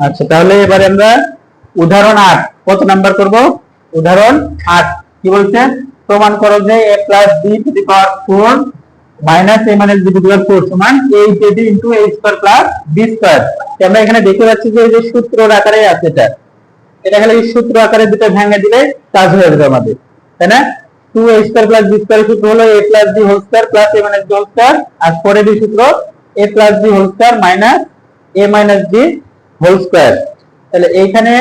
আচ্ছা, তাহলে এবারে আমরা উদাহরণ 8 কত নাম্বার করব? উদাহরণ 8 কি বলছে? প্রমাণ করো যে a b to the power 4 minus a minus b to the power 4 সমান 8ab into a square plus b square. আমরা এখানে দেখতে পাচ্ছি যে এই যে সূত্রের আকারে আছে এটা খালি সূত্র আকারে দুটো ভেঙে দিলে কাজ হয়ে যাবে আমাদের, তাই না? 2a square plus b square সূত্র হলো a plus b whole square plus a minus b whole square, আর পরের সূত্র a plus b whole square minus a minus b whole square. তাহলে এইখানে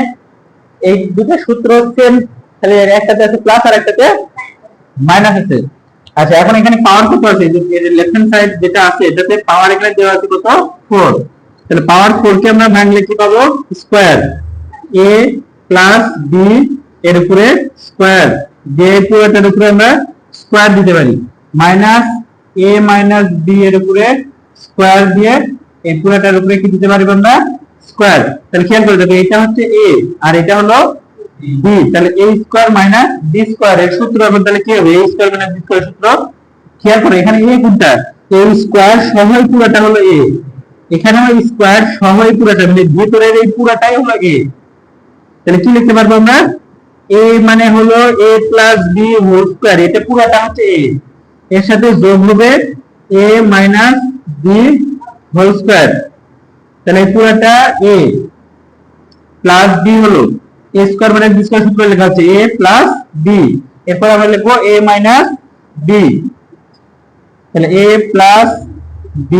এই দুটো সূত্র সেম, তাহলে একটাতে আছে প্লাস আর একটাতে মাইনাস আছে। আচ্ছা, এখন এখানে পাওয়ার কত আছে? এই যে লেফট হ্যান্ড সাইড যেটা আছে এটাতে পাওয়ার এখানে দেওয়া আছে কত? 4। তাহলে পাওয়ার 4 কে আমরা ভাঙলে কি পাবো? স্কয়ার a প্লাস b এর উপরে স্কয়ার, যে পুরোটার উপরে আমরা স্কয়ার দিতে পারি, মাইনাস a মাইনাস b এর উপরে স্কয়ার দিয়ে এই পুরোটার উপরে কি দিতে পারি আমরা? স্কয়ার। তাহলে খেয়াল করে দেখো, এটা হচ্ছে a আর এটা হলো b, তাহলে a square minus b square এর সূত্র হবে তাহলে কি হবে? a square minus b square সূত্র। খেয়াল করো এখানে a কোনটা? a স্কয়ার সহ পুরোটা হলো a, এখানেও স্কয়ার সহ পুরোটা, মানে ভিতরের এই পুরোটাই হলো a। তাহলে কি লিখতে পারবো আমরা? a মানে হলো a plus b whole square, এটা পুরোটা হচ্ছে a, এর সাথে যোগ হবে a minus b whole square, তাহলে পুরোটা a প্লাস b হলো a square minus b square সূত্র লেখা আছে a প্লাস b, এরপর আমরা লিখবো a মাইনাস b, তাহলে a plus b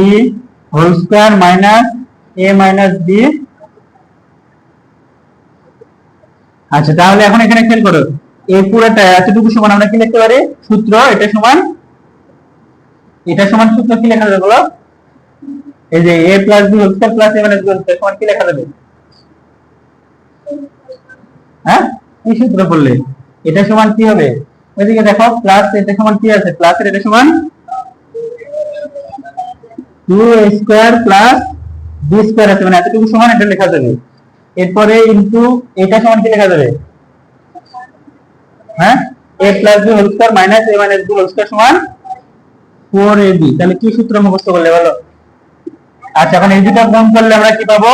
whole square minus a minus b। আচ্ছা, তাহলে এখন এখানে খেয়াল করো এই পুরোটা এতটুকু সমান আমরা কি লিখতে পারি? সূত্র এটা সমান সূত্র কি লেখা যাবে বলো? এই যে a plus b whole square plus a minus b whole square সমান কি লেখা যাবে? হ্যাঁ, কি সূত্র করলে এটা সমান কি হবে? ওইদিকে দেখো প্লাস এটা সমান কি আছে? প্লাস এর এটা সমান 2a square plus b square আছে, মানে এতটুকু সমান এটা লেখা যাবে। এরপরে ইনটু এটা সমান কি লেখা যাবে? হ্যাঁ, a plus b whole square minus a minus b whole square সমান 4ab। তাহলে কি সূত্র মুখস্থ করলে বলো? আচ্ছা, এখন এই দুটো গুণ করলে আমরা কি পাবো?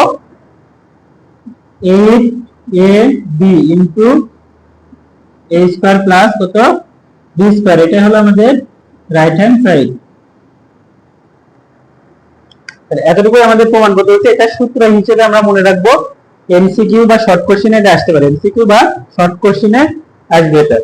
8ab into a square plus কত? b স্কয়ার, এটা হলো আমাদের রাইট হ্যান্ড সাইড। এতটুকু আমাদের প্রমাণ করতে হচ্ছে, এটা সূত্র হিসেবে আমরা মনে রাখবো। এমসিকিউ বা শর্ট কোশ্চেনে এটা আসতে পারে, এমসিকিউ বা শর্ট কোশ্চেনে আসবে এটা।